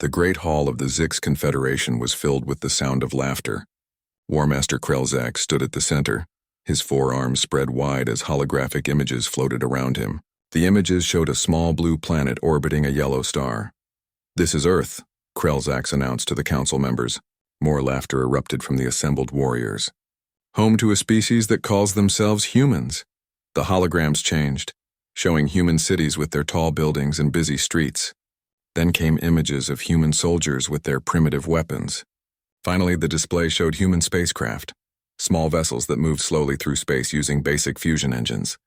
The great hall of the Zix Confederation was filled with the sound of laughter. War Master Krelzak stood at the center, his forearms spread wide as holographic images floated around him. The images showed a small blue planet orbiting a yellow star. "This is Earth," Krelzak announced to the council members. More laughter erupted from the assembled warriors. "Home to a species that calls themselves humans." The holograms changed, showing human cities with their tall buildings and busy streets. Then came images of human soldiers with their primitive weapons. Finally, the display showed human spacecraft, small vessels that moved slowly through space using basic fusion engines.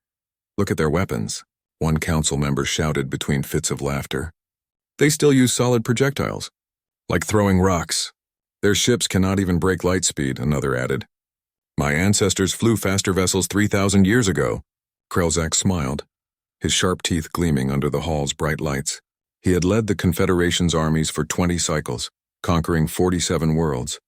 "Look at their weapons," one council member shouted between fits of laughter. "They still use solid projectiles, like throwing rocks. Their ships cannot even break light speed," another added. "My ancestors flew faster vessels 3,000 years ago." Krelzak smiled, his sharp teeth gleaming under the hall's bright lights. He had led the Confederation's armies for 20 cycles, conquering 47 worlds.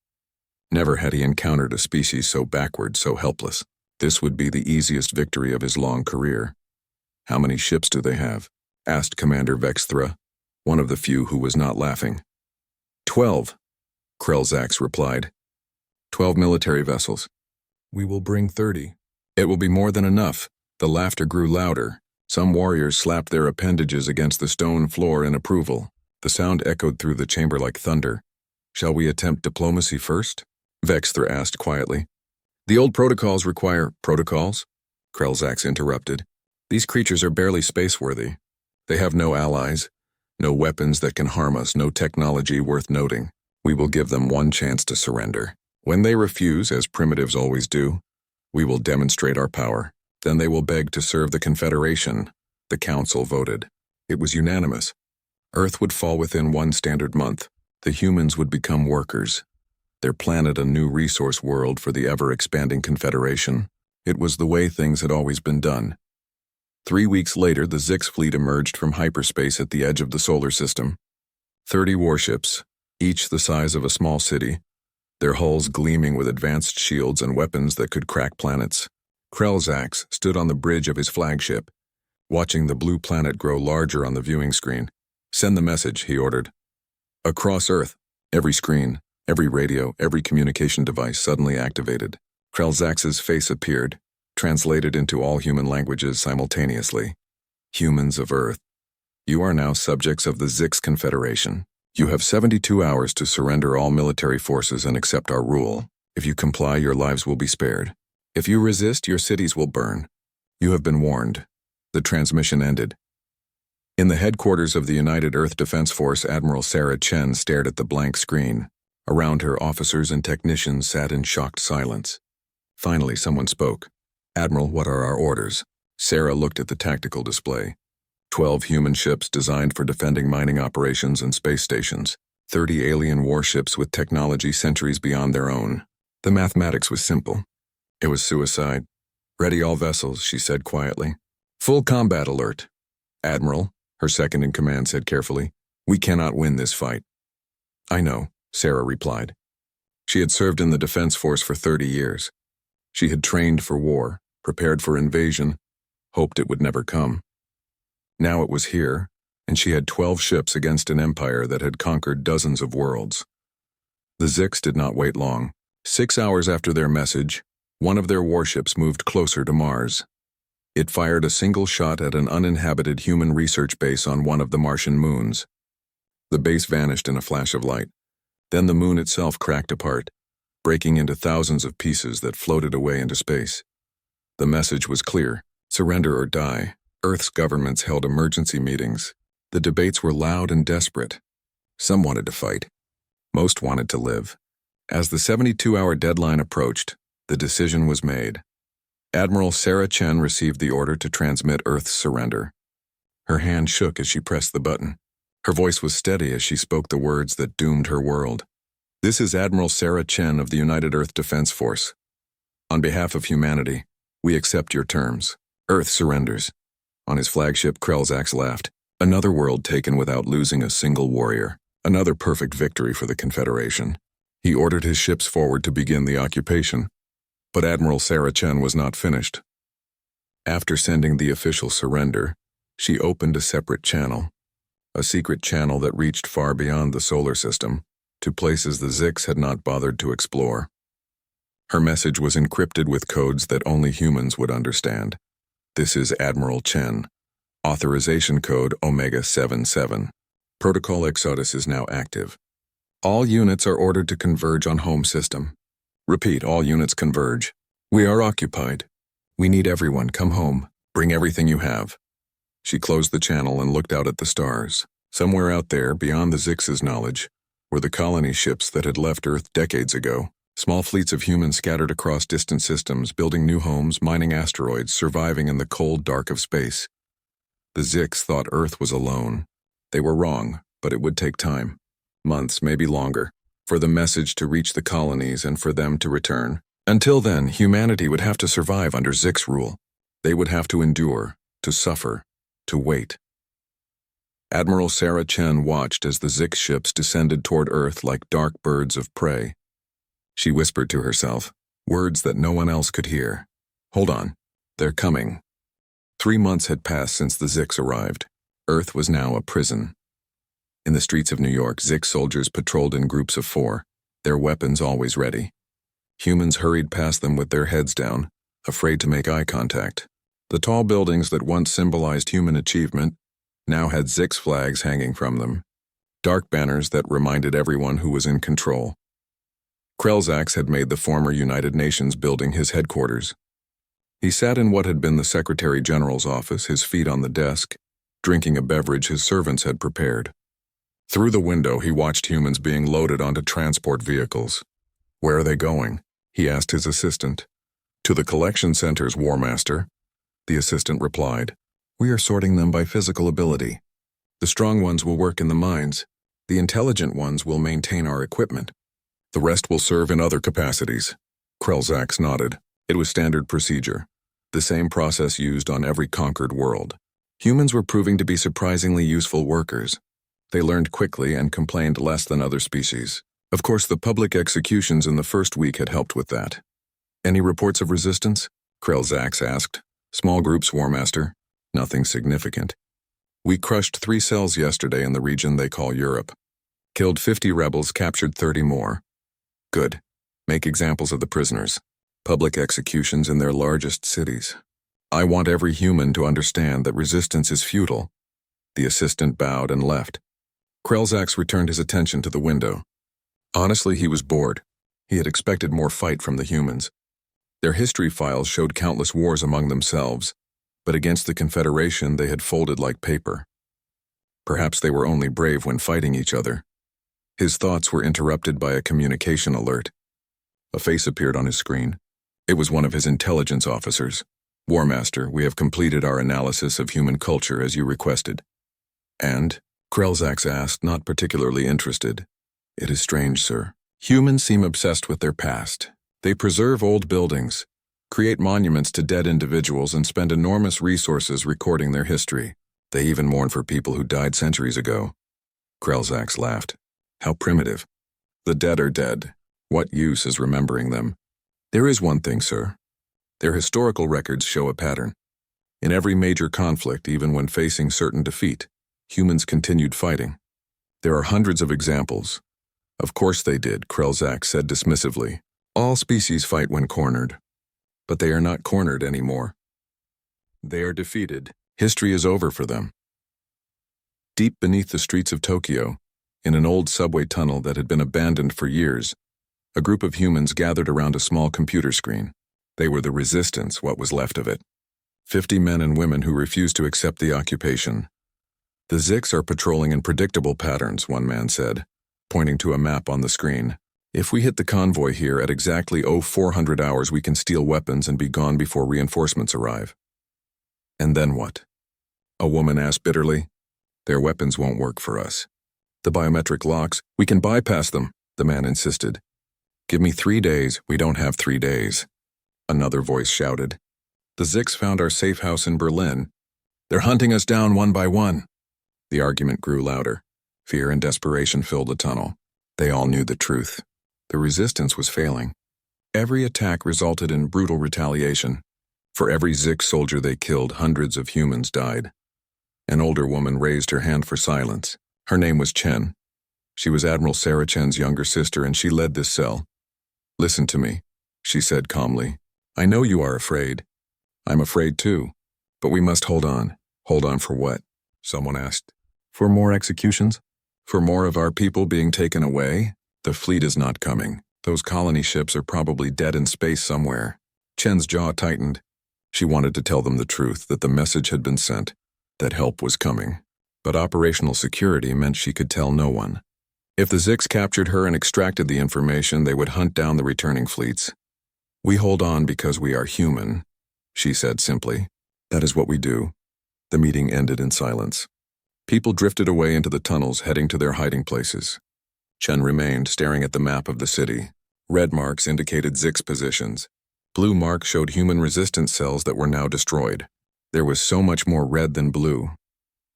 Never had he encountered a species so backward, so helpless. This would be the easiest victory of his long career. "How many ships do they have?" asked Commander Vexthra, one of the few who was not laughing. 12, Krelzak replied. 12 military vessels. "We will bring 30. "It will be more than enough." The laughter grew louder. Some warriors slapped their appendages against the stone floor in approval. The sound echoed through the chamber like thunder. "Shall we attempt diplomacy first?" Vexthra asked quietly. "The old protocols require—" "Protocols?" Krelzak interrupted. "These creatures are barely space-worthy. They have no allies, no weapons that can harm us, no technology worth noting. We will give them one chance to surrender. When they refuse, as primitives always do, we will demonstrate our power. Then they will beg to serve the Confederation." The council voted. It was unanimous. Earth would fall within one standard month. The humans would become workers. Their planet a new resource world for the ever-expanding Confederation. It was the way things had always been done. 3 weeks later, the Zix fleet emerged from hyperspace at the edge of the solar system. 30 warships, each the size of a small city, their hulls gleaming with advanced shields and weapons that could crack planets. Krelzak stood on the bridge of his flagship, watching the blue planet grow larger on the viewing screen. "Send the message," he ordered. Across Earth, every screen, every radio, every communication device suddenly activated. Krelzak's face appeared, translated into all human languages simultaneously. "Humans of Earth, you are now subjects of the Zix Confederation. You have 72 hours to surrender all military forces and accept our rule. If you comply, your lives will be spared. If you resist, your cities will burn. You have been warned." The transmission ended. In the headquarters of the United Earth Defense Force, Admiral Sarah Chen stared at the blank screen. Around her, officers and technicians sat in shocked silence. Finally, someone spoke. "Admiral, what are our orders?" Sarah looked at the tactical display. 12 human ships designed for defending mining operations and space stations. 30 alien warships with technology centuries beyond their own. The mathematics was simple. It was suicide. "Ready all vessels," she said quietly. "Full combat alert." "Admiral," her second-in-command said carefully, "we cannot win this fight." "I know," Sarah replied. She had served in the Defense Force for 30 years. She had trained for war, prepared for invasion, hoped it would never come. Now it was here, and she had 12 ships against an empire that had conquered dozens of worlds. The Zix did not wait long. 6 hours after their message, one of their warships moved closer to Mars. It fired a single shot at an uninhabited human research base on one of the Martian moons. The base vanished in a flash of light. Then the moon itself cracked apart, breaking into thousands of pieces that floated away into space. The message was clear: surrender or die. Earth's governments held emergency meetings. The debates were loud and desperate. Some wanted to fight. Most wanted to live. As the 72-hour deadline approached, the decision was made. Admiral Sarah Chen received the order to transmit Earth's surrender. Her hand shook as she pressed the button. Her voice was steady as she spoke the words that doomed her world. "This is Admiral Sarah Chen of the United Earth Defense Force. On behalf of humanity, we accept your terms. Earth surrenders." On his flagship, Krelzak laughed. Another world taken without losing a single warrior. Another perfect victory for the Confederation. He ordered his ships forward to begin the occupation. But Admiral Sarah Chen was not finished. After sending the official surrender, she opened a separate channel. a secret channel that reached far beyond the solar system, to places the Zix had not bothered to explore. Her message was encrypted with codes that only humans would understand. This is Admiral Chen. Authorization code Omega-77. Protocol Exodus is now active. All units are ordered to converge on home system. Repeat, all units converge. We are occupied. We need everyone. Come home. Bring everything you have. She closed the channel and looked out at the stars. Somewhere out there, beyond the Zix's knowledge, were the colony ships that had left Earth decades ago. Small fleets of humans scattered across distant systems, building new homes, mining asteroids, surviving in the cold dark of space. The Zix thought Earth was alone. They were wrong, but it would take time. Months, maybe longer, for the message to reach the colonies and for them to return. Until then, humanity would have to survive under Zix rule. They would have to endure, to suffer, to wait. Admiral Sarah Chen watched as the Zix ships descended toward Earth like dark birds of prey. She whispered to herself, words that no one else could hear. Hold on, they're coming. 3 months had passed since the Zix arrived. Earth was now a prison. In the streets of New York, Zix soldiers patrolled in groups of 4, their weapons always ready. Humans hurried past them with their heads down, afraid to make eye contact. The tall buildings that once symbolized human achievement now had Zix flags hanging from them, dark banners that reminded everyone who was in control. Krelzax had made the former United Nations building his headquarters. He sat in what had been the Secretary General's office, his feet on the desk, drinking a beverage his servants had prepared. Through the window, he watched humans being loaded onto transport vehicles. Where are they going? He asked his assistant. To the collection centers, War Master. The assistant replied. We are sorting them by physical ability. The strong ones will work in the mines. The intelligent ones will maintain our equipment. The rest will serve in other capacities. Krelzax nodded. It was standard procedure. The same process used on every conquered world. Humans were proving to be surprisingly useful workers. They learned quickly and complained less than other species. Of course, the public executions in the first week had helped with that. Any reports of resistance? Krelzax asked. Small groups, War Master. Nothing significant. We crushed 3 cells yesterday in the region they call Europe. Killed 50 rebels, captured 30 more. Good. Make examples of the prisoners. Public executions in their largest cities. I want every human to understand that resistance is futile. The assistant bowed and left. Krelzax returned his attention to the window. Honestly, he was bored. He had expected more fight from the humans. Their history files showed countless wars among themselves, but against the Confederation they had folded like paper. Perhaps they were only brave when fighting each other. His thoughts were interrupted by a communication alert. A face appeared on his screen. It was one of his intelligence officers. War Master, we have completed our analysis of human culture as you requested. And? Krelzax asked, not particularly interested. It is strange, sir. Humans seem obsessed with their past. They preserve old buildings, create monuments to dead individuals, and spend enormous resources recording their history. They even mourn for people who died centuries ago. Krelzax laughed. How primitive. The dead are dead. What use is remembering them? There is one thing, sir. Their historical records show a pattern. In every major conflict, even when facing certain defeat, humans continued fighting. There are hundreds of examples. Of course they did, Krelzax said dismissively. All species fight when cornered. But they are not cornered anymore. They are defeated. History is over for them. Deep beneath the streets of Tokyo, in an old subway tunnel that had been abandoned for years, a group of humans gathered around a small computer screen. They were the resistance, what was left of it. 50 men and women who refused to accept the occupation. The Zix are patrolling in predictable patterns, one man said, pointing to a map on the screen. If we hit the convoy here at exactly 0400 hours, we can steal weapons and be gone before reinforcements arrive. And then what? A woman asked bitterly. Their weapons won't work for us. The biometric locks, we can bypass them, the man insisted. Give me 3 days, we don't have 3 days. Another voice shouted. The Zix found our safe house in Berlin. They're hunting us down one by one. The argument grew louder. Fear and desperation filled the tunnel. They all knew the truth. The resistance was failing. Every attack resulted in brutal retaliation. For every Zix soldier they killed, hundreds of humans died. An older woman raised her hand for silence. Her name was Chen. She was Admiral Sarah Chen's younger sister, and she led this cell. "Listen to me," she said calmly. "I know you are afraid. I'm afraid too. But we must hold on." "Hold on for what?" someone asked. "For more executions? For more of our people being taken away? The fleet is not coming. Those colony ships are probably dead in space somewhere." Chen's jaw tightened. She wanted to tell them the truth, that the message had been sent, that help was coming. But operational security meant she could tell no one. If the Zix captured her and extracted the information, they would hunt down the returning fleets. "We hold on because we are human," she said simply. "That is what we do." The meeting ended in silence. People drifted away into the tunnels, heading to their hiding places. Chen remained, staring at the map of the city. Red marks indicated Zix positions. Blue marks showed human resistance cells that were now destroyed. There was so much more red than blue.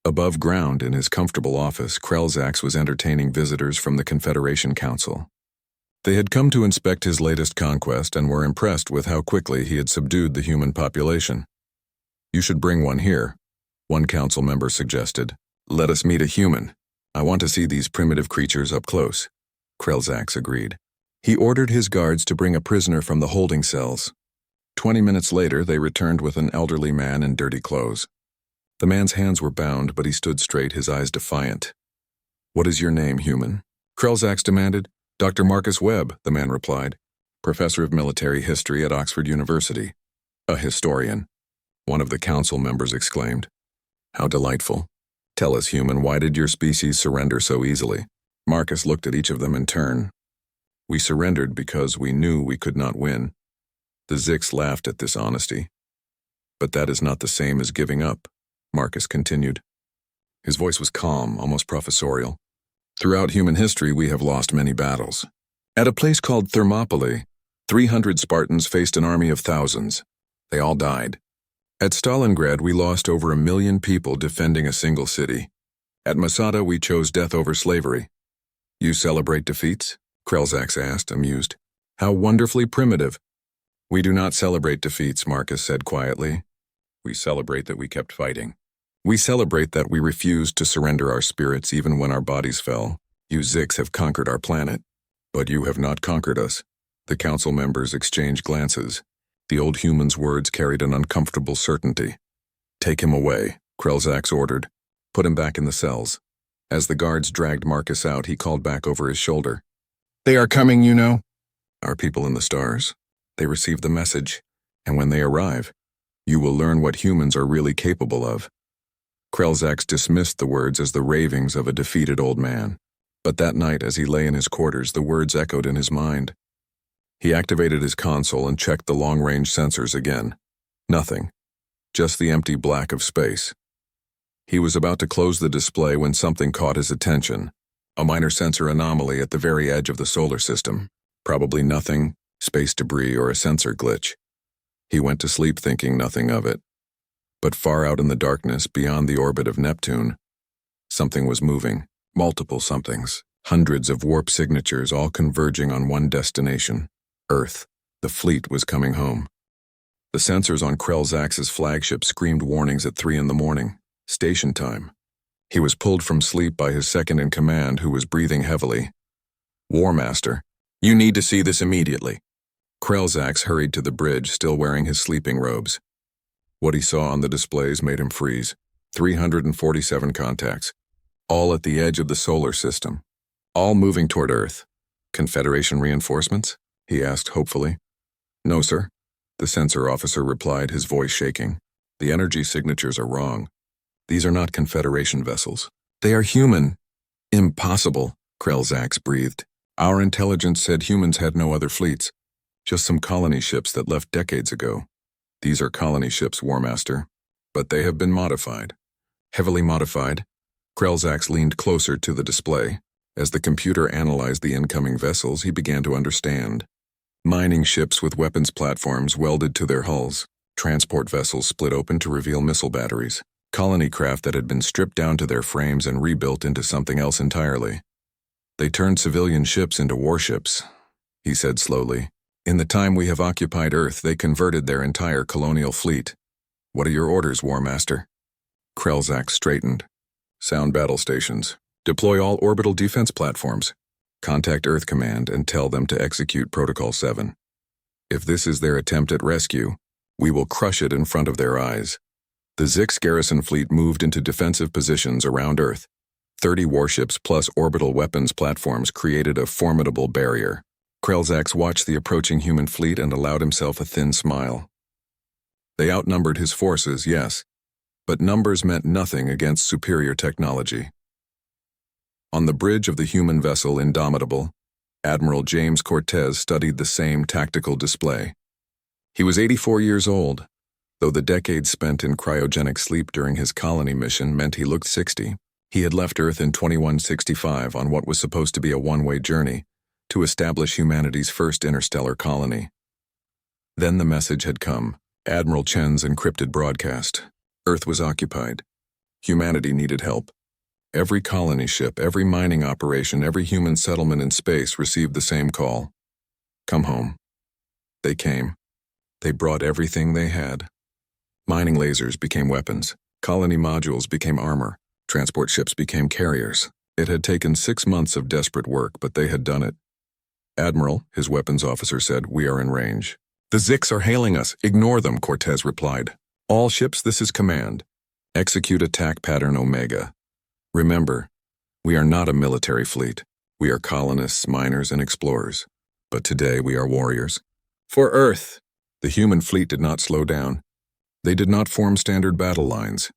Above ground, in his comfortable office, Krelzax was entertaining visitors from the Confederation Council. They had come to inspect his latest conquest and were impressed with how quickly he had subdued the human population. "You should bring one here," one council member suggested. "Let us meet a human. I want to see these primitive creatures up close." Krelzax agreed. He ordered his guards to bring a prisoner from the holding cells. 20 minutes later, they returned with an elderly man in dirty clothes. The man's hands were bound, but he stood straight, his eyes defiant. "What is your name, human?" Krelzax demanded. "Dr. Marcus Webb," the man replied. "Professor of military history at Oxford University." "A historian," one of the council members exclaimed. "How delightful. Tell us, human, why did your species surrender so easily?" Marcus looked at each of them in turn. "We surrendered because we knew we could not win." The Zix laughed at this honesty. "But that is not the same as giving up," Marcus continued. His voice was calm, almost professorial. "Throughout human history, we have lost many battles. At a place called Thermopylae, 300 Spartans faced an army of thousands. They all died. At Stalingrad, we lost over 1 million people defending a single city. At Masada, we chose death over slavery." "You celebrate defeats?" Krelzax asked, amused. "How wonderfully primitive." "We do not celebrate defeats," Marcus said quietly. "We celebrate that we kept fighting. We celebrate that we refused to surrender our spirits even when our bodies fell. You Zix have conquered our planet. But you have not conquered us." The council members exchanged glances. The old human's words carried an uncomfortable certainty. "Take him away," Krelzax ordered. "Put him back in the cells." As the guards dragged Marcus out, he called back over his shoulder. "They are coming, you know." "Our people in the stars. They received the message. And when they arrive, you will learn what humans are really capable of." Krelzax dismissed the words as the ravings of a defeated old man. But that night, as he lay in his quarters, the words echoed in his mind. He activated his console and checked the long-range sensors again. Nothing. Just the empty black of space. He was about to close the display when something caught his attention. A minor sensor anomaly at the very edge of the solar system. Probably nothing, space debris, or a sensor glitch. He went to sleep thinking nothing of it. But far out in the darkness, beyond the orbit of Neptune, something was moving. Multiple somethings. Hundreds of warp signatures, all converging on one destination. Earth. The fleet was coming home. The sensors on Krelzax's flagship screamed warnings at 3 a.m. Station time. He was pulled from sleep by his second-in-command, who was breathing heavily. "War Master, you need to see this immediately." Krelzax hurried to the bridge, still wearing his sleeping robes. What he saw on the displays made him freeze. 347 contacts. All at the edge of the solar system. All moving toward Earth. "Confederation reinforcements?" he asked hopefully. "No, sir," the sensor officer replied, his voice shaking. "The energy signatures are wrong. These are not Confederation vessels. They are human." "Impossible," Krelzax breathed. "Our intelligence said humans had no other fleets. Just some colony ships that left decades ago." "These are colony ships, War Master. But they have been modified." "Heavily modified?" Krelzax leaned closer to the display. As the computer analyzed the incoming vessels, he began to understand. Mining ships with weapons platforms welded to their hulls. Transport vessels split open to reveal missile batteries. Colony craft that had been stripped down to their frames and rebuilt into something else entirely. "They turned civilian ships into warships," he said slowly. "In the time we have occupied Earth, they converted their entire colonial fleet. What are your orders, War Master?" Krelzak straightened. Sound battle stations. Deploy all orbital defense platforms. Contact Earth Command and tell them to execute Protocol 7. If this is their attempt at rescue, we will crush it in front of their eyes. The Zix garrison fleet moved into defensive positions around Earth. 30 warships plus orbital weapons platforms created a formidable barrier. Krelzax watched the approaching human fleet and allowed himself a thin smile. They outnumbered his forces, yes, but numbers meant nothing against superior technology. On the bridge of the human vessel Indomitable, Admiral James Cortez studied the same tactical display. He was 84 years old, though the decades spent in cryogenic sleep during his colony mission meant he looked 60. He had left Earth in 2165 on what was supposed to be a one-way journey to establish humanity's first interstellar colony. Then the message had come, Admiral Chen's encrypted broadcast. Earth was occupied. Humanity needed help. Every colony ship, every mining operation, every human settlement in space received the same call. Come home. They came. They brought everything they had. Mining lasers became weapons. Colony modules became armor. Transport ships became carriers. It had taken 6 months of desperate work, but they had done it. Admiral, his weapons officer said, we are in range. The Zix are hailing us. Ignore them, Cortez replied. All ships, this is command. Execute attack pattern Omega. Remember, we are not a military fleet. We are colonists, miners, and explorers. But today we are warriors. For Earth! The human fleet did not slow down. They did not form standard battle lines.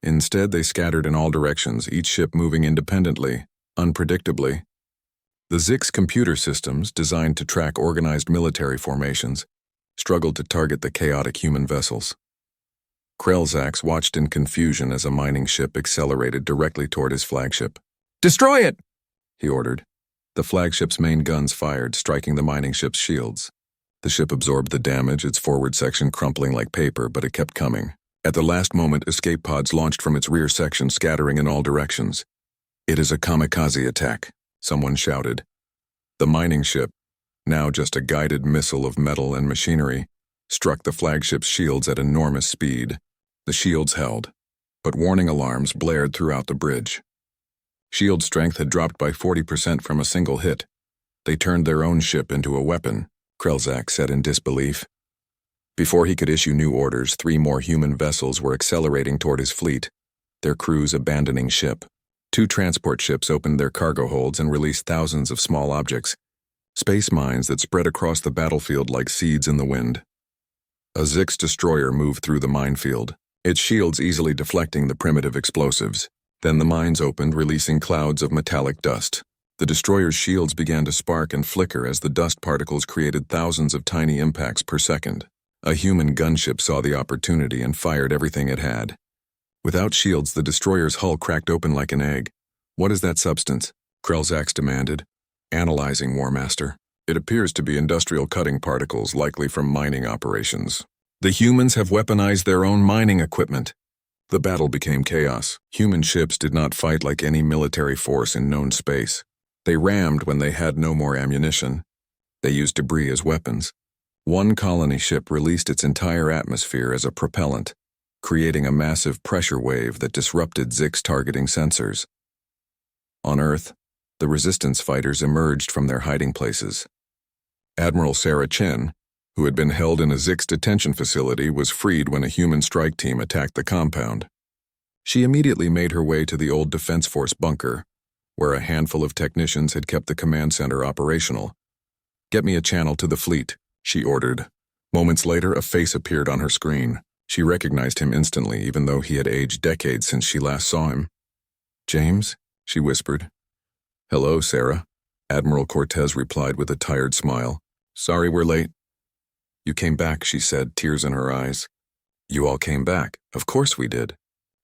Instead, they scattered in all directions, each ship moving independently, unpredictably. The Zix computer systems, designed to track organized military formations, struggled to target the chaotic human vessels. Krelzax watched in confusion as a mining ship accelerated directly toward his flagship. Destroy it! He ordered. The flagship's main guns fired, striking the mining ship's shields. The ship absorbed the damage, its forward section crumpling like paper, but it kept coming. At the last moment, escape pods launched from its rear section, scattering in all directions. It is a kamikaze attack, someone shouted. The mining ship, now just a guided missile of metal and machinery, struck the flagship's shields at enormous speed. The shields held, but warning alarms blared throughout the bridge. Shield strength had dropped by 40% from a single hit. They turned their own ship into a weapon, Krelzax said in disbelief. Before he could issue new orders, 3 more human vessels were accelerating toward his fleet, their crews abandoning ship. 2 transport ships opened their cargo holds and released thousands of small objects, space mines that spread across the battlefield like seeds in the wind. A Zix destroyer moved through the minefield, its shields easily deflecting the primitive explosives. Then the mines opened, releasing clouds of metallic dust. The destroyer's shields began to spark and flicker as the dust particles created thousands of tiny impacts per second. A human gunship saw the opportunity and fired everything it had. Without shields, the destroyer's hull cracked open like an egg. What is that substance? Krelzax demanded. Analyzing, War Master. It appears to be industrial cutting particles, likely from mining operations. The humans have weaponized their own mining equipment. The battle became chaos. Human ships did not fight like any military force in known space. They rammed when they had no more ammunition. They used debris as weapons. One colony ship released its entire atmosphere as a propellant, creating a massive pressure wave that disrupted Zix targeting sensors. On Earth, the resistance fighters emerged from their hiding places. Admiral Sarah Chen, who had been held in a Zix detention facility, was freed when a human strike team attacked the compound. She immediately made her way to the old Defense Force bunker, where a handful of technicians had kept the command center operational. Get me a channel to the fleet, she ordered. Moments later, a face appeared on her screen. She recognized him instantly, even though he had aged decades since she last saw him. James? She whispered. Hello, Sarah. Admiral Cortez replied with a tired smile. Sorry we're late. You came back, she said, tears in her eyes. You all came back. Of course we did.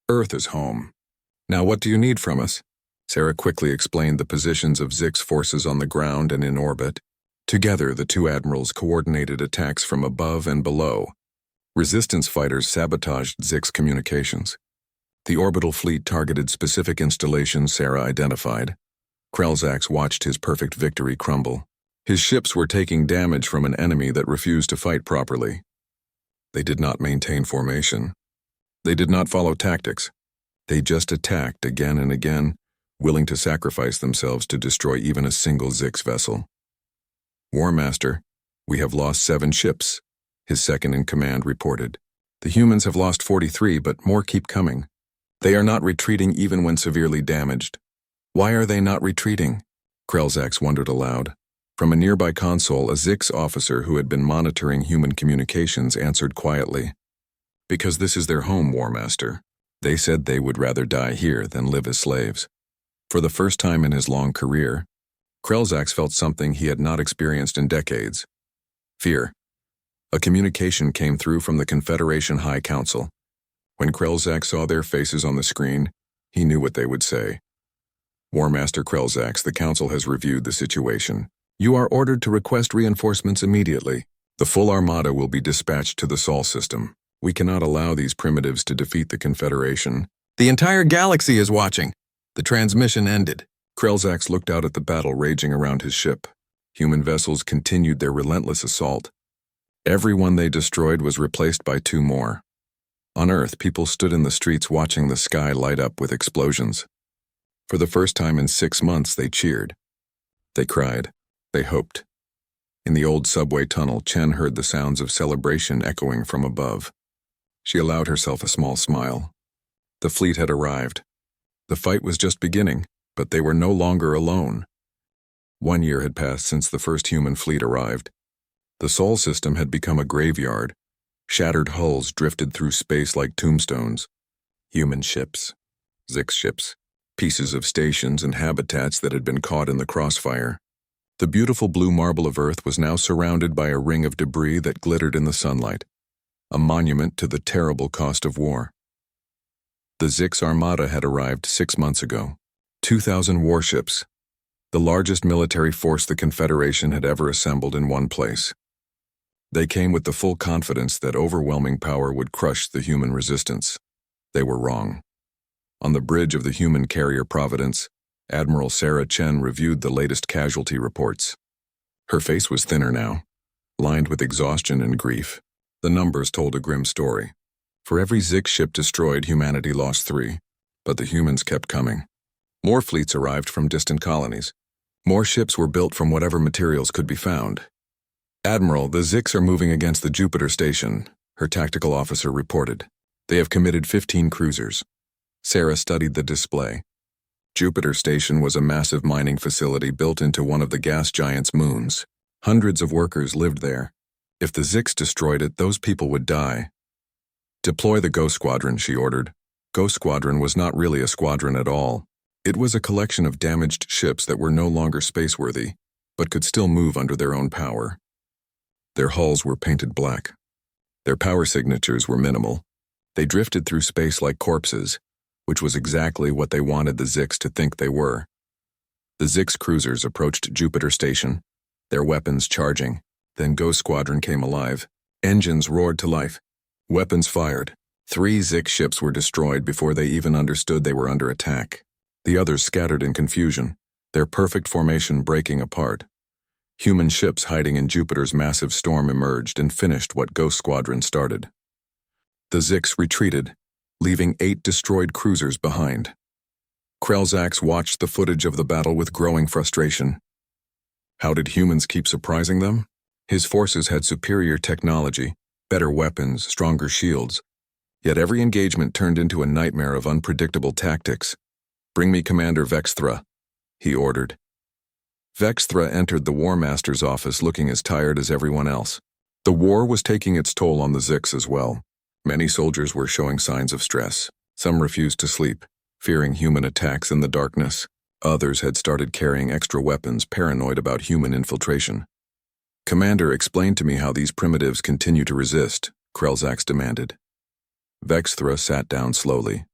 Earth is home. Now what do you need from us? Sarah quickly explained the positions of Zix forces on the ground and in orbit. Together, the 2 admirals coordinated attacks from above and below. Resistance fighters sabotaged Zix communications. The orbital fleet targeted specific installations Sarah identified. Krelzax watched his perfect victory crumble. His ships were taking damage from an enemy that refused to fight properly. They did not maintain formation. They did not follow tactics. They just attacked again and again, willing to sacrifice themselves to destroy even a single Zix vessel. War Master, we have lost 7 ships, his second-in-command reported. The humans have lost 43, but more keep coming. They are not retreating even when severely damaged. Why are they not retreating? Krelzax wondered aloud. From a nearby console, a Zix officer who had been monitoring human communications answered quietly. Because this is their home, War Master. They said they would rather die here than live as slaves. For the first time in his long career, Krelzax felt something he had not experienced in decades. Fear. A communication came through from the Confederation High Council. When Krelzax saw their faces on the screen, he knew what they would say. War Master Krelzax, the Council has reviewed the situation. You are ordered to request reinforcements immediately. The full armada will be dispatched to the Sol system. We cannot allow these primitives to defeat the Confederation. The entire galaxy is watching. The transmission ended. Krelzax looked out at the battle raging around his ship. Human vessels continued their relentless assault. Every one they destroyed was replaced by 2 more. On Earth, people stood in the streets watching the sky light up with explosions. For the first time in 6 months, they cheered. They cried. They hoped. In the old subway tunnel, Chen heard the sounds of celebration echoing from above. She allowed herself a small smile. The fleet had arrived. The fight was just beginning, but they were no longer alone. 1 year had passed since the first human fleet arrived. The Sol system had become a graveyard. Shattered hulls drifted through space like tombstones. Human ships, Zix ships, pieces of stations and habitats that had been caught in the crossfire. The beautiful blue marble of Earth was now surrounded by a ring of debris that glittered in the sunlight, a monument to the terrible cost of war. The Zix Armada had arrived 6 months ago. 2,000 warships, the largest military force the Confederation had ever assembled in one place. They came with the full confidence that overwhelming power would crush the human resistance. They were wrong. On the bridge of the human carrier Providence, Admiral Sarah Chen reviewed the latest casualty reports. Her face was thinner now, lined with exhaustion and grief. The numbers told a grim story. For every Zix ship destroyed, humanity lost 3, but the humans kept coming. More fleets arrived from distant colonies. More ships were built from whatever materials could be found. Admiral, the Zix are moving against the Jupiter station, her tactical officer reported. They have committed 15 cruisers. Sarah studied the display. Jupiter Station was a massive mining facility built into one of the gas giant's moons. Hundreds of workers lived there. If the Zix destroyed it, those people would die. Deploy the Ghost Squadron, she ordered. Ghost Squadron was not really a squadron at all. It was a collection of damaged ships that were no longer spaceworthy, but could still move under their own power. Their hulls were painted black. Their power signatures were minimal. They drifted through space like corpses, which was exactly what they wanted the Zix to think they were. The Zix cruisers approached Jupiter Station, their weapons charging. Then Ghost Squadron came alive. Engines roared to life. Weapons fired. 3 Zix ships were destroyed before they even understood they were under attack. The others scattered in confusion, their perfect formation breaking apart. Human ships hiding in Jupiter's massive storm emerged and finished what Ghost Squadron started. The Zix retreated, leaving 8 destroyed cruisers behind. Krelzax watched the footage of the battle with growing frustration. How did humans keep surprising them? His forces had superior technology, better weapons, stronger shields. Yet every engagement turned into a nightmare of unpredictable tactics. Bring me Commander Vexthra, he ordered. Vexthra entered the War Master's office looking as tired as everyone else. The war was taking its toll on the Zix as well. Many soldiers were showing signs of stress. Some refused to sleep, fearing human attacks in the darkness. Others had started carrying extra weapons, paranoid about human infiltration. Commander, explain to me how these primitives continue to resist, Krelzax demanded. Vexthra sat down slowly.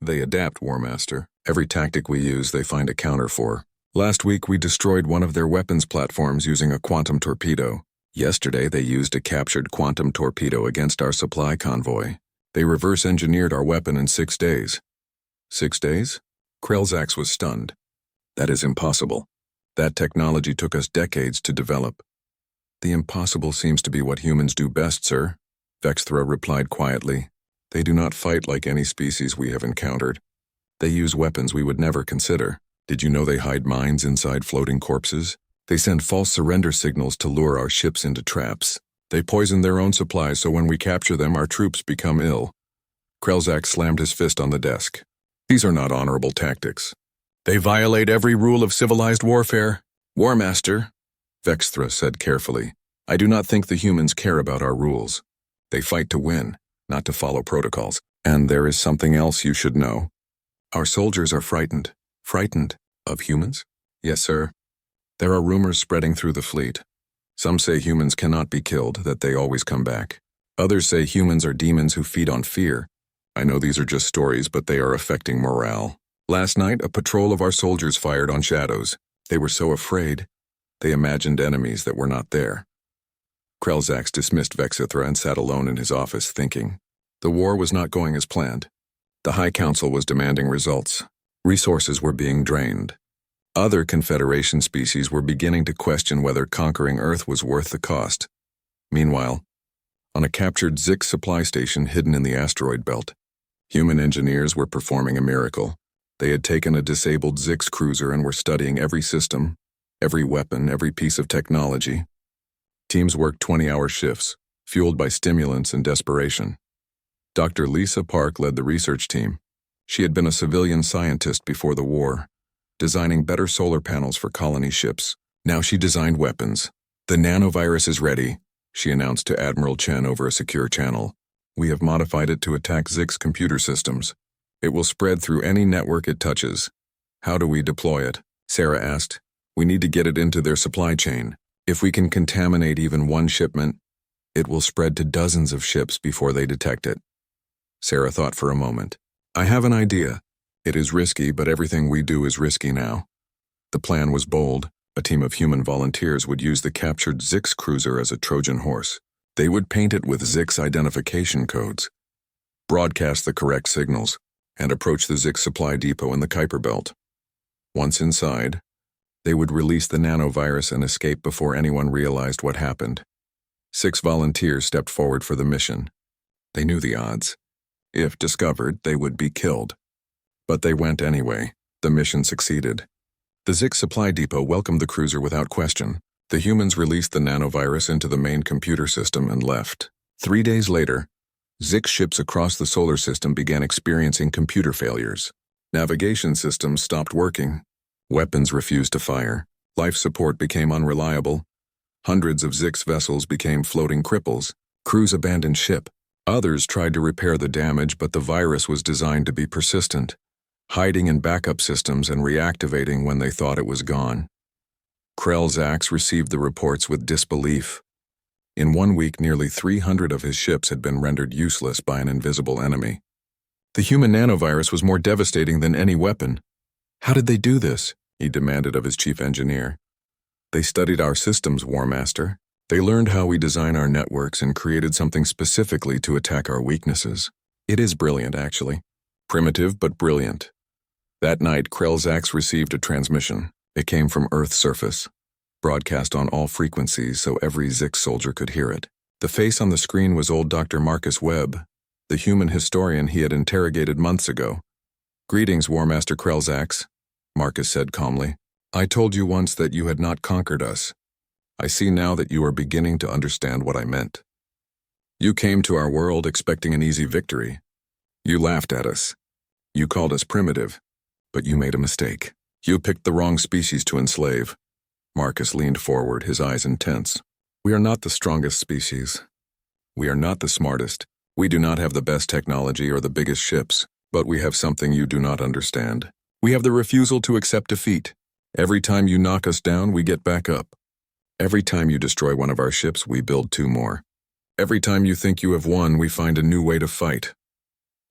They adapt, War Master. Every tactic we use, they find a counter for. Last week, we destroyed one of their weapons platforms using a quantum torpedo. Yesterday, they used a captured quantum torpedo against our supply convoy. They reverse-engineered our weapon in 6 days. 6 days? Krelzax was stunned. That is impossible. That technology took us decades to develop. The impossible seems to be what humans do best, sir, Vexthra replied quietly. They do not fight like any species we have encountered. They use weapons we would never consider. Did you know they hide mines inside floating corpses? They send false surrender signals to lure our ships into traps. They poison their own supplies so when we capture them, our troops become ill. Krelzak slammed his fist on the desk. These are not honorable tactics. They violate every rule of civilized warfare. War Master, Vexthra said carefully, I do not think the humans care about our rules. They fight to win, not to follow protocols. And there is something else you should know. Our soldiers are frightened. Frightened? Of humans? Yes, sir. There are rumors spreading through the fleet. Some say humans cannot be killed, that they always come back. Others say humans are demons who feed on fear. I know these are just stories, but they are affecting morale. Last night, a patrol of our soldiers fired on shadows. They were so afraid. They imagined enemies that were not there. Krelzax dismissed Vexithra and sat alone in his office thinking. The war was not going as planned. The High Council was demanding results. Resources were being drained. Other Confederation species were beginning to question whether conquering Earth was worth the cost. Meanwhile, on a captured Zix supply station hidden in the asteroid belt, human engineers were performing a miracle. They had taken a disabled Zix cruiser and were studying every system, every weapon, every piece of technology. Teams worked 20-hour shifts, fueled by stimulants and desperation. Dr. Lisa Park led the research team. She had been a civilian scientist before the war, designing better solar panels for colony ships. Now she designed weapons. The nanovirus is ready, she announced to Admiral Chen over a secure channel. We have modified it to attack Zix computer systems. It will spread through any network it touches. How do we deploy it? Sarah asked. We need to get it into their supply chain. If we can contaminate even one shipment, it will spread to dozens of ships before they detect it. Sarah thought for a moment. I have an idea. It is risky, but everything we do is risky now. The plan was bold. A team of human volunteers would use the captured Zix cruiser as a Trojan horse. They would paint it with Zix identification codes, broadcast the correct signals, and approach the Zix supply depot in the Kuiper Belt. Once inside, they would release the nanovirus and escape before anyone realized what happened. 6 volunteers stepped forward for the mission. They knew the odds. If discovered, they would be killed. But they went anyway. The mission succeeded. The Zix supply depot welcomed the cruiser without question. The humans released the nanovirus into the main computer system and left. 3 days later, Zix ships across the solar system began experiencing computer failures. Navigation systems stopped working. Weapons refused to fire. Life support became unreliable. Hundreds of Zix vessels became floating cripples. Crews abandoned ship. Others tried to repair the damage, but the virus was designed to be persistent, hiding in backup systems and reactivating when they thought it was gone. Krelzax received the reports with disbelief. In 1 week, nearly 300 of his ships had been rendered useless by an invisible enemy. The human nanovirus was more devastating than any weapon. How did they do this? He demanded of his chief engineer. They studied our systems, War Master. They learned how we design our networks and created something specifically to attack our weaknesses. It is brilliant, actually. Primitive, but brilliant. That night, Krelzax received a transmission. It came from Earth's surface, broadcast on all frequencies so every Zix soldier could hear it. The face on the screen was old Dr. Marcus Webb, the human historian he had interrogated months ago. Greetings, War Master Krelzax, Marcus said calmly. I told you once that you had not conquered us. I see now that you are beginning to understand what I meant. You came to our world expecting an easy victory. You laughed at us. You called us primitive, but you made a mistake. You picked the wrong species to enslave. Marcus leaned forward, his eyes intense. We are not the strongest species. We are not the smartest. We do not have the best technology or the biggest ships, but we have something you do not understand. We have the refusal to accept defeat. Every time you knock us down, we get back up. Every time you destroy one of our ships, we build 2 more. Every time you think you have won, we find a new way to fight.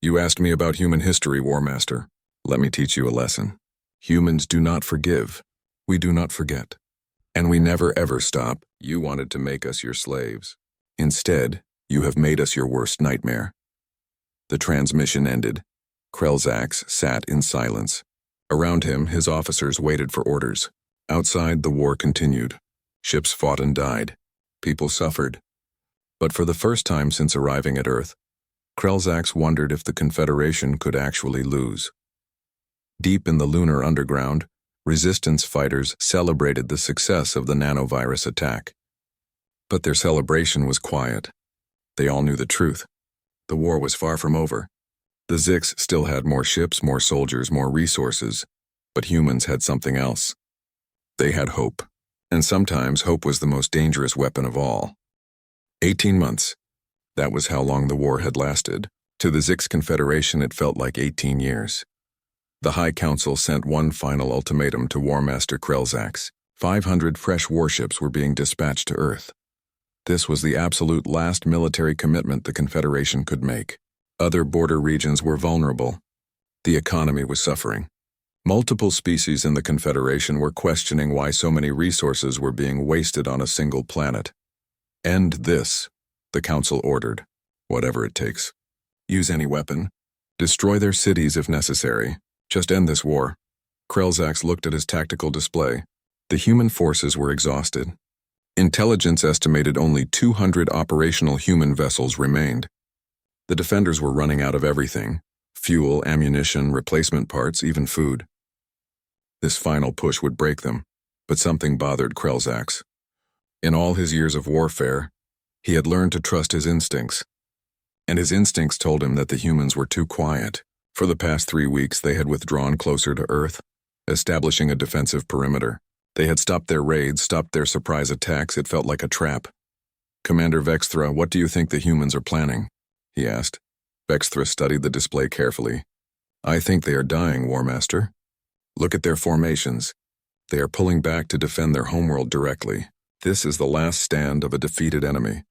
You asked me about human history, War Master. Let me teach you a lesson. Humans do not forgive. We do not forget. And we never ever stop. You wanted to make us your slaves. Instead, you have made us your worst nightmare. The transmission ended. Krelzax sat in silence. Around him, his officers waited for orders. Outside, the war continued. Ships fought and died. People suffered. But for the first time since arriving at Earth, Krelzax wondered if the Confederation could actually lose. Deep in the lunar underground, resistance fighters celebrated the success of the nanovirus attack. But their celebration was quiet. They all knew the truth. The war was far from over. The Zix still had more ships, more soldiers, more resources, but humans had something else. They had hope, and sometimes hope was the most dangerous weapon of all. 18 months. That was how long the war had lasted. To the Zix Confederation it felt like 18 years. The High Council sent one final ultimatum to War Master Krelzax. 500 fresh warships were being dispatched to Earth. This was the absolute last military commitment the Confederation could make. Other border regions were vulnerable. The economy was suffering. Multiple species in the Confederation were questioning why so many resources were being wasted on a single planet. End this, the Council ordered. Whatever it takes. Use any weapon. Destroy their cities if necessary. Just end this war. Krelzax looked at his tactical display. The human forces were exhausted. Intelligence estimated only 200 operational human vessels remained. The defenders were running out of everything: fuel, ammunition, replacement parts, even food. This final push would break them, but something bothered Krelzax. In all his years of warfare, he had learned to trust his instincts. And his instincts told him that the humans were too quiet. For the past 3 weeks, they had withdrawn closer to Earth, establishing a defensive perimeter. They had stopped their raids, stopped their surprise attacks. It felt like a trap. Commander Vexthra, what do you think the humans are planning? He asked. Vexthra studied the display carefully. I think they are dying, War Master. Look at their formations. They are pulling back to defend their homeworld directly. This is the last stand of a defeated enemy.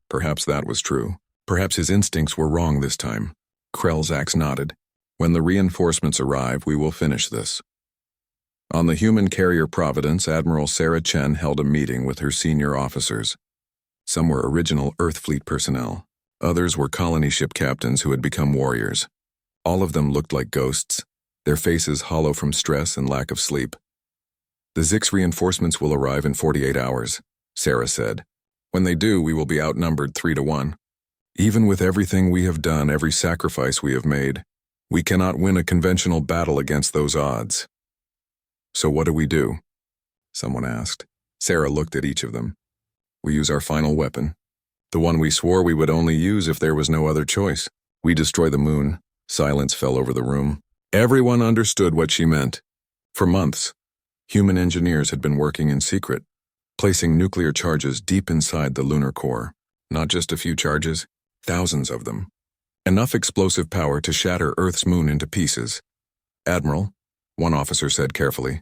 Perhaps that was true. Perhaps his instincts were wrong this time. Krelzax nodded. When the reinforcements arrive, we will finish this. On the human carrier Providence, Admiral Sarah Chen held a meeting with her senior officers. Some were original Earth Fleet personnel. Others were colony ship captains who had become warriors. All of them looked like ghosts, their faces hollow from stress and lack of sleep. The Zix reinforcements will arrive in 48 hours, Sarah said. When they do, we will be outnumbered 3-1. Even with everything we have done, every sacrifice we have made, we cannot win a conventional battle against those odds. So what do we do? Someone asked. Sarah looked at each of them. We use our final weapon. The one we swore we would only use if there was no other choice. We destroy the moon. Silence fell over the room. Everyone understood what she meant. For months, human engineers had been working in secret, placing nuclear charges deep inside the lunar core. Not just a few charges, thousands of them. Enough explosive power to shatter Earth's moon into pieces. Admiral, one officer said carefully,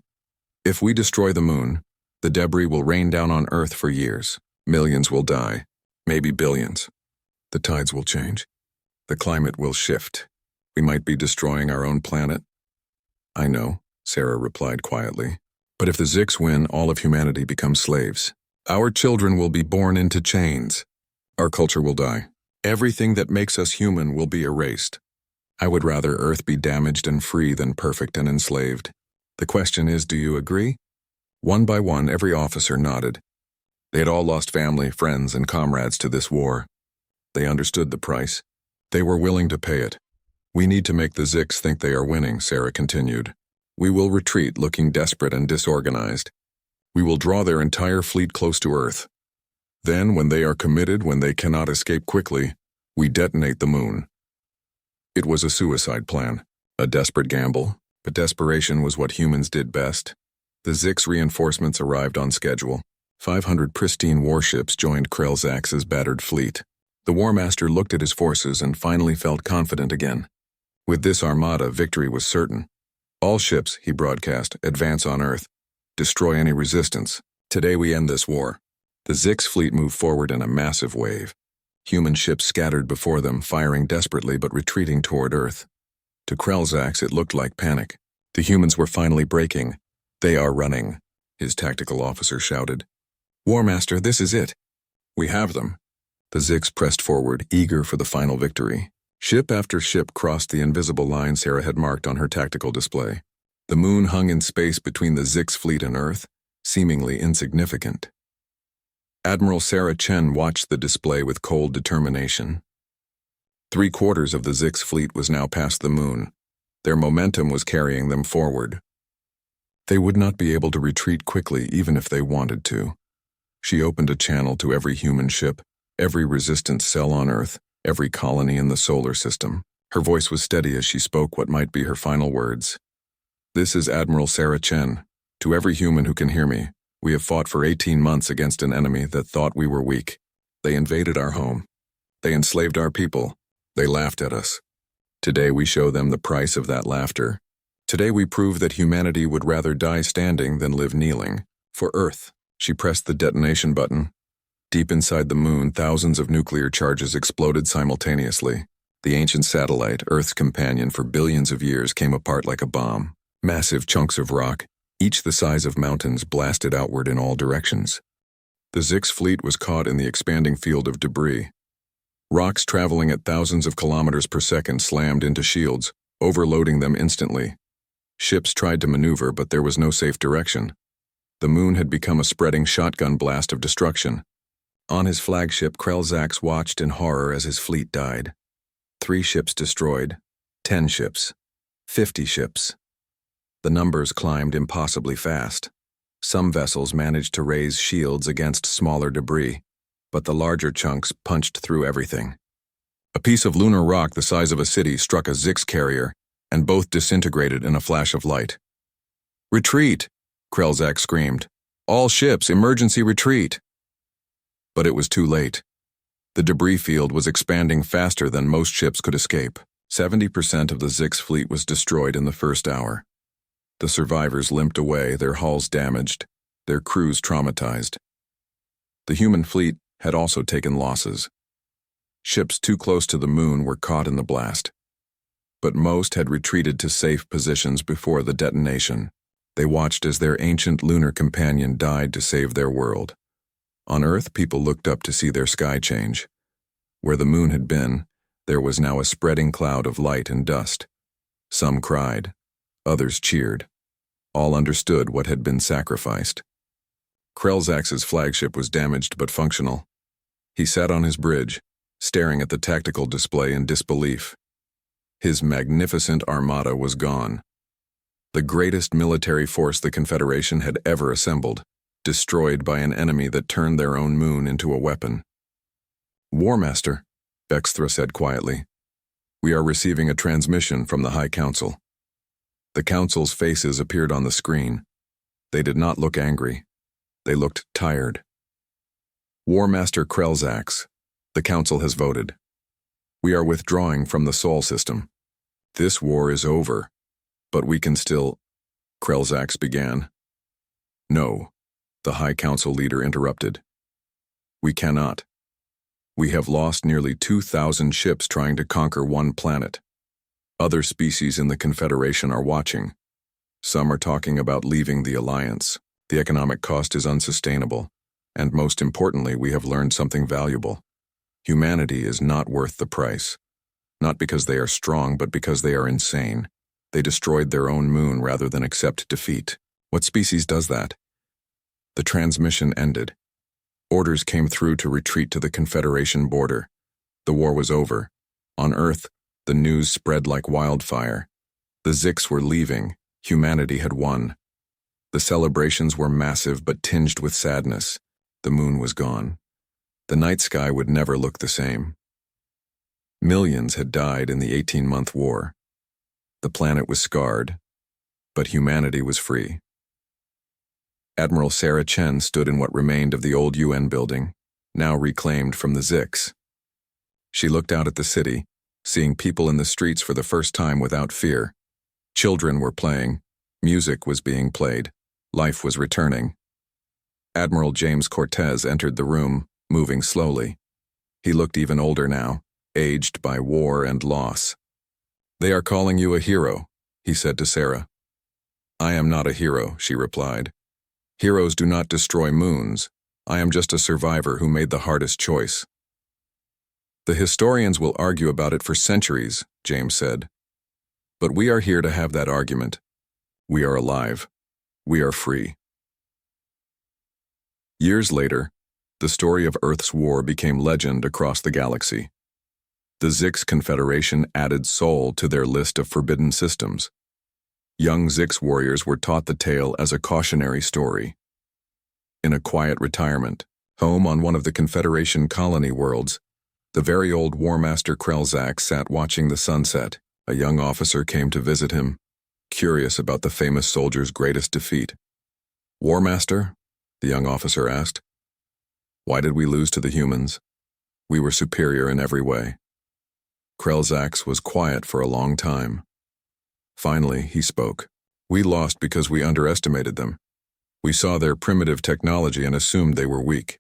if we destroy the moon, the debris will rain down on Earth for years. Millions will die, maybe billions. The tides will change. The climate will shift. We might be destroying our own planet. I know, Sarah replied quietly. But if the Zix win, all of humanity becomes slaves. Our children will be born into chains. Our culture will die. Everything that makes us human will be erased. I would rather Earth be damaged and free than perfect and enslaved. The question is, do you agree? One by one, every officer nodded. They had all lost family, friends, and comrades to this war. They understood the price. They were willing to pay it. We need to make the Zix think they are winning, Sarah continued. We will retreat looking desperate and disorganized. We will draw their entire fleet close to Earth. Then, when they are committed, when they cannot escape quickly, we detonate the moon. It was a suicide plan, a desperate gamble, but desperation was what humans did best. The Zix reinforcements arrived on schedule. 500 pristine warships joined Krelzax's battered fleet. The War Master looked at his forces and finally felt confident again. With this armada, victory was certain. All ships, he broadcast, advance on Earth. Destroy any resistance. Today we end this war. The Zix fleet moved forward in a massive wave. Human ships scattered before them, firing desperately but retreating toward Earth. To Krelzax, it looked like panic. The humans were finally breaking. They are running, his tactical officer shouted. War Master, this is it. We have them. The Zix pressed forward, eager for the final victory. Ship after ship crossed the invisible line Sarah had marked on her tactical display. The moon hung in space between the Zix fleet and Earth, seemingly insignificant. Admiral Sarah Chen watched the display with cold determination. 3/4 of the Zix fleet was now past the moon. Their momentum was carrying them forward. They would not be able to retreat quickly even if they wanted to. She opened a channel to every human ship, every resistance cell on Earth, every colony in the solar system. Her voice was steady as she spoke what might be her final words. "This is Admiral Sarah Chen. To every human who can hear me, we have fought for 18 months against an enemy that thought we were weak. They invaded our home. They enslaved our people. They laughed at us. Today we show them the price of that laughter. Today we prove that humanity would rather die standing than live kneeling. For Earth." She pressed the detonation button. Deep inside the moon, thousands of nuclear charges exploded simultaneously. The ancient satellite, Earth's companion for billions of years, came apart like a bomb. Massive chunks of rock, each the size of mountains, blasted outward in all directions. The Zix fleet was caught in the expanding field of debris. Rocks traveling at thousands of kilometers per second slammed into shields, overloading them instantly. Ships tried to maneuver, but there was no safe direction. The moon had become a spreading shotgun blast of destruction. On his flagship, Krelzax watched in horror as his fleet died. 3 ships destroyed, 10 ships, 50 ships. The numbers climbed impossibly fast. Some vessels managed to raise shields against smaller debris, but the larger chunks punched through everything. A piece of lunar rock the size of a city struck a Zix carrier, and both disintegrated in a flash of light. "Retreat!" Krelzax screamed. "All ships, emergency retreat!" But it was too late. The debris field was expanding faster than most ships could escape. 70% of the Zix fleet was destroyed in the first hour. The survivors limped away, their hulls damaged, their crews traumatized. The human fleet had also taken losses. Ships too close to the moon were caught in the blast. But most had retreated to safe positions before the detonation. They watched as their ancient lunar companion died to save their world. On Earth, people looked up to see their sky change. Where the moon had been, there was now a spreading cloud of light and dust. Some cried. Others cheered. All understood what had been sacrificed. Krelzax's flagship was damaged but functional. He sat on his bridge, staring at the tactical display in disbelief. His magnificent armada was gone. The greatest military force the Confederation had ever assembled, destroyed by an enemy that turned their own moon into a weapon. "War Master," Bexthra said quietly, "we are receiving a transmission from the High Council." The Council's faces appeared on the screen. They did not look angry. They looked tired. "War Master Krelzax, the Council has voted. We are withdrawing from the Sol system. This war is over, but we can still—" Krelzax began. "No," the High Council leader interrupted. "We cannot. We have lost nearly 2,000 ships trying to conquer one planet. Other species in the Confederation are watching. Some are talking about leaving the Alliance. The economic cost is unsustainable, and most importantly, we have learned something valuable. Humanity is not worth the price. Not because they are strong, but because they are insane. They destroyed their own moon rather than accept defeat. What species does that?" The transmission ended. Orders came through to retreat to the Confederation border. The war was over. On Earth, the news spread like wildfire. The Zix were leaving. Humanity had won. The celebrations were massive but tinged with sadness. The moon was gone. The night sky would never look the same. Millions had died in the 18-month war. The planet was scarred, but humanity was free. Admiral Sarah Chen stood in what remained of the old UN building, now reclaimed from the Zix. She looked out at the city, seeing people in the streets for the first time without fear. Children were playing, music was being played, life was returning. Admiral James Cortez entered the room, moving slowly. He looked even older now, aged by war and loss. "They are calling you a hero," he said to Sarah. "I am not a hero," she replied. "Heroes do not destroy moons. I am just a survivor who made the hardest choice." "The historians will argue about it for centuries," James said. "But we are here to have that argument. We are alive. We are free." Years later, the story of Earth's war became legend across the galaxy. The Zix Confederation added Sol to their list of forbidden systems. Young Zix warriors were taught the tale as a cautionary story. In a quiet retirement, home on one of the Confederation colony worlds, the very old War Master Krelzak sat watching the sunset. A young officer came to visit him, curious about the famous soldier's greatest defeat. "War Master?" the young officer asked. "Why did we lose to the humans? We were superior in every way." Krelzak was quiet for a long time. Finally, he spoke. "We lost because we underestimated them. We saw their primitive technology and assumed they were weak.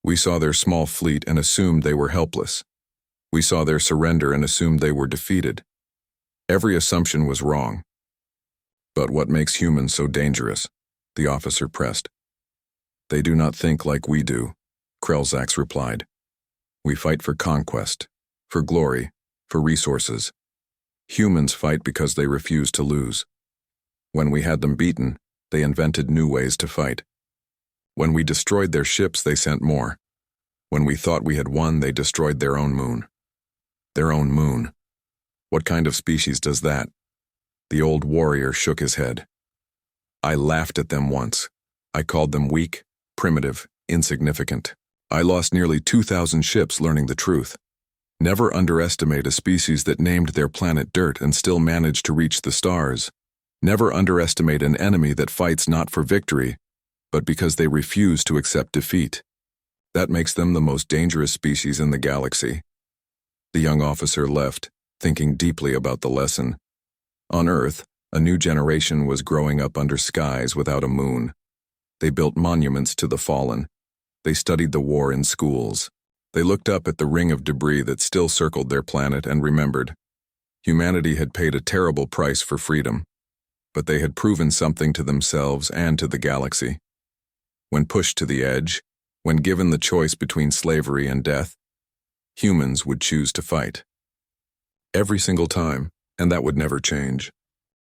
We saw their small fleet and assumed they were helpless. We saw their surrender and assumed they were defeated. Every assumption was wrong." "But what makes humans so dangerous?" the officer pressed. "They do not think like we do," Krelzak replied. "We fight for conquest, for glory, for resources. Humans fight because they refuse to lose. When we had them beaten, they invented new ways to fight. When we destroyed their ships, they sent more. When we thought we had won, they destroyed their own moon. Their own moon. What kind of species does that?" The old warrior shook his head. "I laughed at them once. I called them weak, primitive, insignificant. I lost nearly 2,000 ships learning the truth. Never underestimate a species that named their planet dirt and still managed to reach the stars. Never underestimate an enemy that fights not for victory, but because they refuse to accept defeat. That makes them the most dangerous species in the galaxy." The young officer left, thinking deeply about the lesson. On Earth, a new generation was growing up under skies without a moon. They built monuments to the fallen. They studied the war in schools. They looked up at the ring of debris that still circled their planet and remembered. Humanity had paid a terrible price for freedom, but they had proven something to themselves and to the galaxy. When pushed to the edge, when given the choice between slavery and death, humans would choose to fight. Every single time, and that would never change.